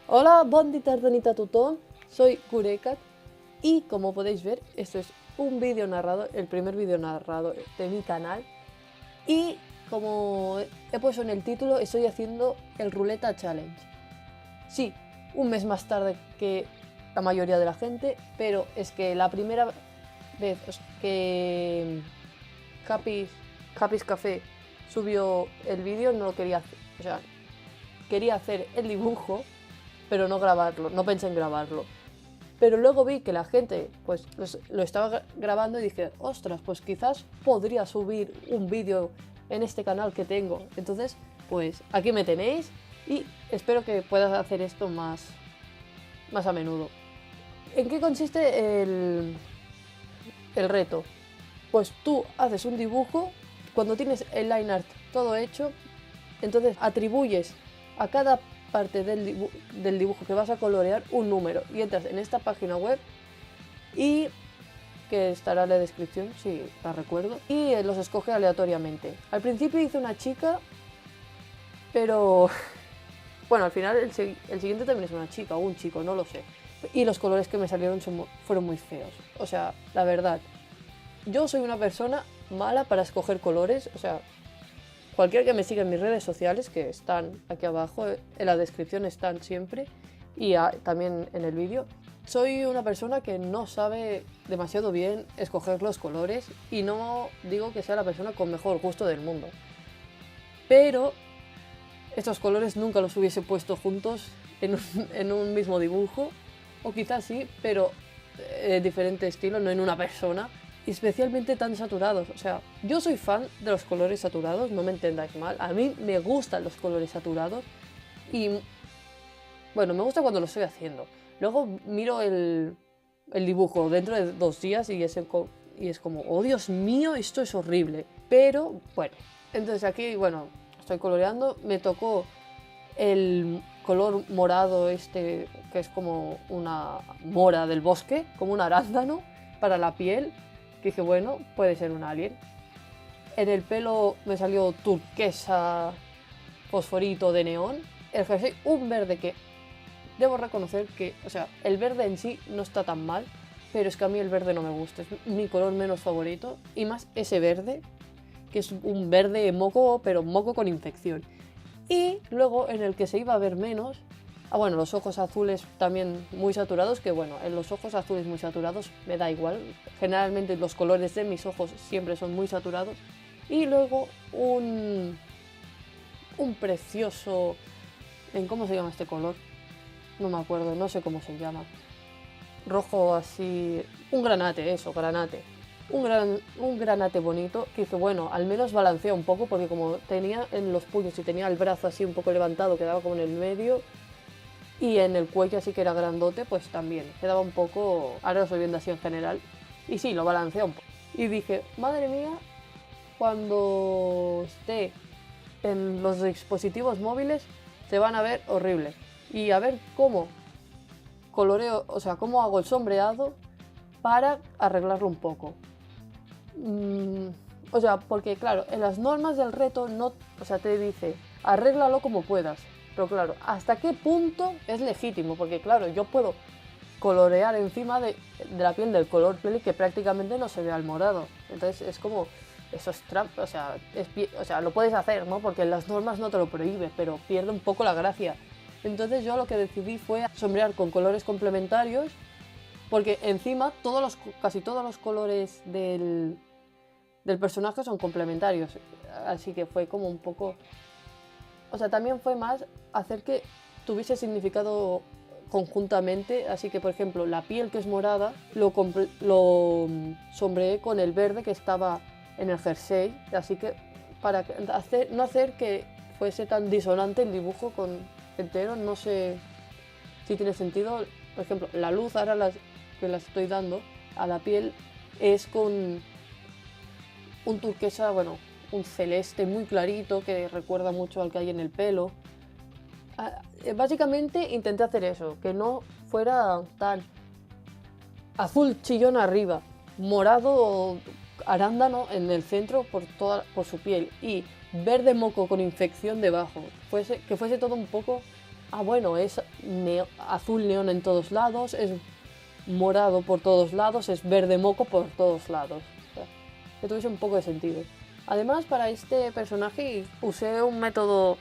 Hola, bon dia, tarda, nit a tothom, soy Kurekat y como podéis ver, esto es un vídeo narrado, el primer vídeo narrado de mi canal y como he puesto en el título, estoy haciendo el Ruleta Challenge. Sí, un mes más tarde que la mayoría de la gente, pero es que la primera vez que Happy's Café subió el vídeo no lo quería hacer, o sea, quería hacer el dibujo pero no grabarlo, no pensé en grabarlo. Pero luego vi que la gente pues lo estaba grabando y dije, ostras, pues quizás podría subir un vídeo en este canal que tengo. Entonces, pues aquí me tenéis y espero que puedas hacer esto más a menudo. ¿En qué consiste el reto? Pues tú haces un dibujo, cuando tienes el line art todo hecho, entonces atribuyes a cada parte del dibujo que vas a colorear un número y entras en esta página web y que estará en la descripción si la recuerdo y los escoge aleatoriamente. Al principio hice una chica, pero bueno, al final el siguiente también es una chica o un chico, no lo sé. Y los colores que me salieron fueron muy feos. O sea, la verdad, yo soy una persona mala para escoger colores, o sea, cualquiera que me siga en mis redes sociales, que están aquí abajo, en la descripción están siempre, y también en el vídeo, soy una persona que no sabe demasiado bien escoger los colores y no digo que sea la persona con mejor gusto del mundo. Pero estos colores nunca los hubiese puesto juntos en un mismo dibujo, o quizás sí, pero diferente estilo, no en una persona. Y especialmente tan saturados, o sea, yo soy fan de los colores saturados, no me entendáis mal, a mí me gustan los colores saturados y, bueno, me gusta cuando lo estoy haciendo. Luego miro el dibujo dentro de 2 días y es como, oh Dios mío, esto es horrible. Pero, bueno, entonces aquí, bueno, estoy coloreando, me tocó el color morado este, que es como una mora del bosque, como un arándano para la piel. Dije, bueno, puede ser un alien. En el pelo me salió turquesa, fosforito de neón. El jersey, un verde que debo reconocer que, o sea, el verde en sí no está tan mal, pero es que a mí el verde no me gusta, es mi color menos favorito. Y más ese verde, que es un verde moco, pero moco con infección. Y luego en el que se iba a ver menos, bueno, los ojos azules también muy saturados, que bueno, en los ojos azules muy saturados me da igual. Generalmente los colores de mis ojos siempre son muy saturados. Y luego un precioso... ¿En cómo se llama este color? No me acuerdo, no sé cómo se llama. Rojo así... Un granate, eso, granate. Un granate bonito que dice, bueno, al menos balancea un poco porque como tenía en los puños y tenía el brazo así un poco levantado, quedaba como en el medio. Y en el cuello así que era grandote, pues también quedaba un poco, ahora lo estoy viendo así en general, y sí, lo balancea un poco. Y dije, madre mía, cuando esté en los dispositivos móviles se van a ver horribles. Y a ver cómo coloreo, o sea, cómo hago el sombreado para arreglarlo un poco. O sea, porque claro, en las normas del reto no, o sea, te dice, arréglalo como puedas. Pero claro, ¿hasta qué punto es legítimo? Porque claro, yo puedo colorear encima de la piel del color piel que prácticamente no se ve al morado. Entonces es como, eso es trampa, o sea, lo puedes hacer, ¿no? Porque las normas no te lo prohíben, pero pierde un poco la gracia. Entonces yo lo que decidí fue sombrear con colores complementarios, porque encima casi todos los colores del personaje son complementarios. Así que fue como un poco... O sea, también fue más hacer que tuviese significado conjuntamente. Así que, por ejemplo, la piel que es morada lo sombreé con el verde que estaba en el jersey. Así que para no hacer que fuese tan disonante el dibujo entero, no sé si tiene sentido. Por ejemplo, la luz ahora que la estoy dando a la piel es con un turquesa, bueno, un celeste muy clarito que recuerda mucho al que hay en el pelo. Básicamente intenté hacer eso, que no fuera tan azul chillón arriba, morado arándano en el centro por su piel y verde moco con infección debajo. Que fuese todo un poco bueno, es azul neón en todos lados, es morado por todos lados, es verde moco por todos lados. O sea, que tuviese un poco de sentido. Además, para este personaje usé un método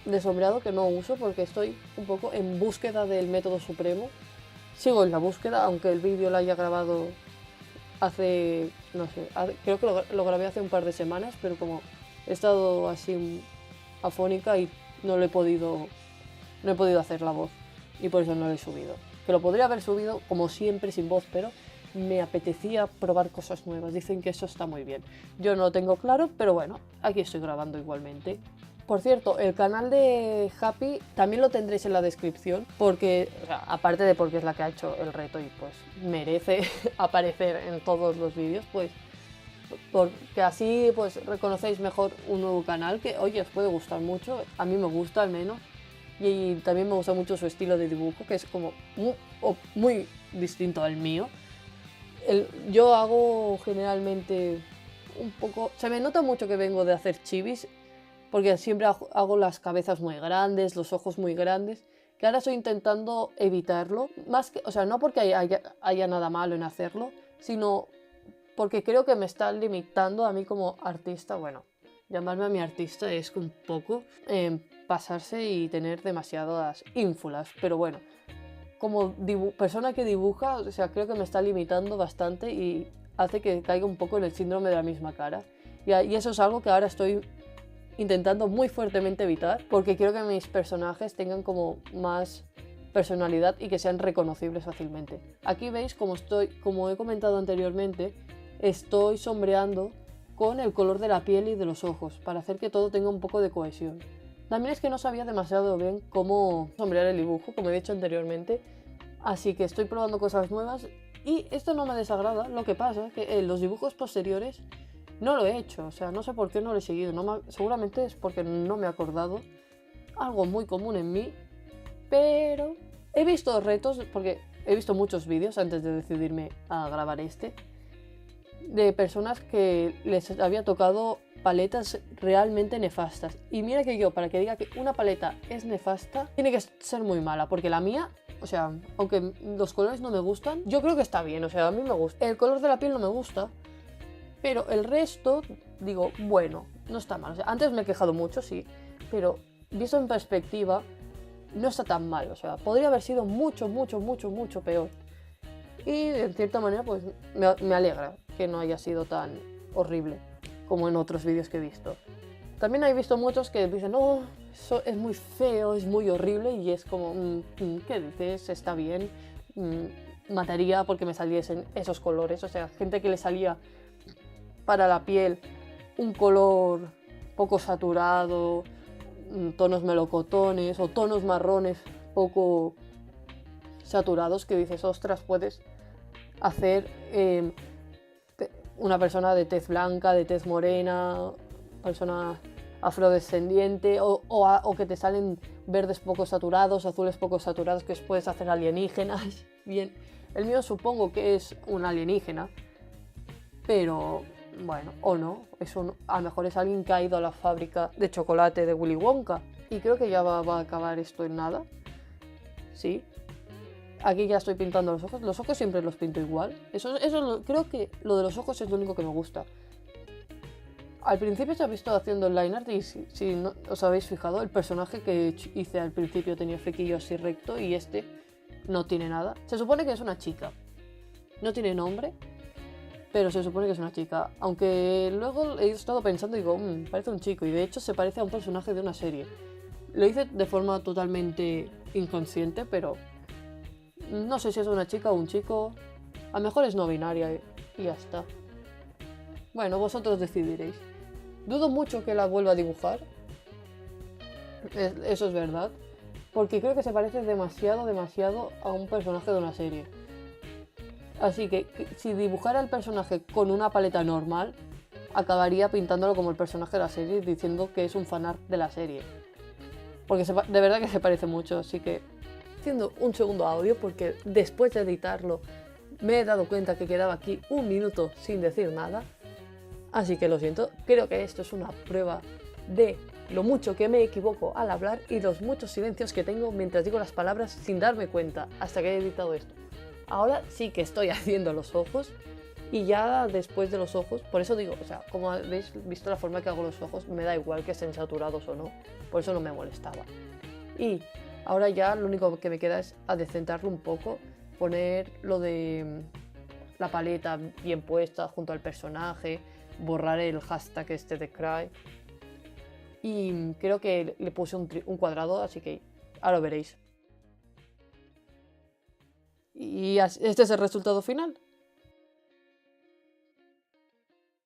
de sombreado que no uso porque estoy un poco en búsqueda del método supremo. Sigo en la búsqueda, aunque el vídeo lo haya grabado hace, no sé, creo que lo grabé hace un par de semanas, pero como he estado así afónica y no he podido hacer la voz y por eso no lo he subido. Que lo podría haber subido como siempre sin voz, pero me apetecía probar cosas nuevas. Dicen que eso está muy bien. Yo no lo tengo claro, pero bueno, aquí estoy grabando igualmente. Por cierto, el canal de Happy también lo tendréis en la descripción, porque, o sea, aparte de porque es la que ha hecho el reto y pues merece aparecer en todos los vídeos, pues porque así pues reconocéis mejor un nuevo canal que, oye, os puede gustar mucho, a mí me gusta al menos, y también me gusta mucho su estilo de dibujo, que es como muy distinto al mío. Yo hago generalmente un poco, se me nota mucho que vengo de hacer chivis, porque siempre hago las cabezas muy grandes, los ojos muy grandes, que ahora estoy intentando evitarlo, más que, o sea, no porque haya nada malo en hacerlo, sino porque creo que me está limitando a mí como artista. Bueno, llamarme a mi artista es un poco pasarse y tener demasiadas ínfulas, pero bueno, como persona que dibuja, o sea, creo que me está limitando bastante y hace que caiga un poco en el síndrome de la misma cara. Y eso es algo que ahora estoy intentando muy fuertemente evitar, porque quiero que mis personajes tengan como más personalidad y que sean reconocibles fácilmente. Aquí veis como he comentado anteriormente, estoy sombreando con el color de la piel y de los ojos para hacer que todo tenga un poco de cohesión. También es que no sabía demasiado bien cómo sombrear el dibujo, como he dicho anteriormente, así que estoy probando cosas nuevas y esto no me desagrada. Lo que pasa es que en los dibujos posteriores no lo he hecho, o sea, no sé por qué no lo he seguido, seguramente es porque no me he acordado, algo muy común en mí, pero he visto retos, porque he visto muchos vídeos antes de decidirme a grabar este, de personas que les había tocado paletas realmente nefastas. Y mira que yo, para que diga que una paleta es nefasta, tiene que ser muy mala, porque la mía, o sea, aunque los colores no me gustan, yo creo que está bien, o sea, a mí me gusta. El color de la piel no me gusta, pero el resto, digo, bueno, no está mal. O sea, antes me he quejado mucho, sí, pero visto en perspectiva, no está tan mal. O sea, podría haber sido mucho peor. Y en cierta manera, pues me alegra que no haya sido tan horrible como en otros vídeos que he visto. También he visto muchos que dicen, no, eso es muy feo, es muy horrible, y es como, ¿qué dices? Está bien, mataría porque me saliesen esos colores. O sea, gente que le salía para la piel un color poco saturado, tonos melocotones o tonos marrones poco saturados, que dices, ostras, puedes hacer una persona de tez blanca, de tez morena, persona afrodescendiente, o que te salen verdes poco saturados, azules poco saturados, que puedes hacer alienígenas. Bien, el mío supongo que es un alienígena, pero bueno, o no, a lo mejor es alguien que ha ido a la fábrica de chocolate de Willy Wonka. Y creo que ya va a acabar esto en nada. Sí. Aquí ya estoy pintando los ojos. Los ojos siempre los pinto igual. Creo que lo de los ojos es lo único que me gusta. Al principio se ha visto haciendo el line art y si no os habéis fijado, el personaje que hice al principio tenía flequillo así recto y este no tiene nada. Se supone que es una chica. No tiene nombre, pero se supone que es una chica. Aunque luego he estado pensando y digo, parece un chico. Y de hecho se parece a un personaje de una serie. Lo hice de forma totalmente inconsciente, pero no sé si es una chica o un chico. A lo mejor es no binaria y ya está. Bueno, vosotros decidiréis. Dudo mucho que la vuelva a dibujar. Eso es verdad. Porque creo que se parece demasiado a un personaje de una serie. Así que si dibujara el personaje con una paleta normal, acabaría pintándolo como el personaje de la serie, diciendo que es un fanart de la serie. Porque de verdad que se parece mucho, así que haciendo un segundo audio, porque después de editarlo me he dado cuenta que quedaba aquí un minuto sin decir nada. Así que lo siento, creo que esto es una prueba de lo mucho que me equivoco al hablar y los muchos silencios que tengo mientras digo las palabras sin darme cuenta hasta que he editado esto. Ahora sí que estoy haciendo los ojos y ya después de los ojos, por eso digo, o sea, como habéis visto la forma que hago los ojos, me da igual que estén saturados o no, por eso no me molestaba. Y ahora ya lo único que me queda es adecentarlo un poco, poner lo de la paleta bien puesta junto al personaje, borrar el hashtag este de Cry. Y creo que le puse un cuadrado, así que ahora lo veréis. Y este es el resultado final.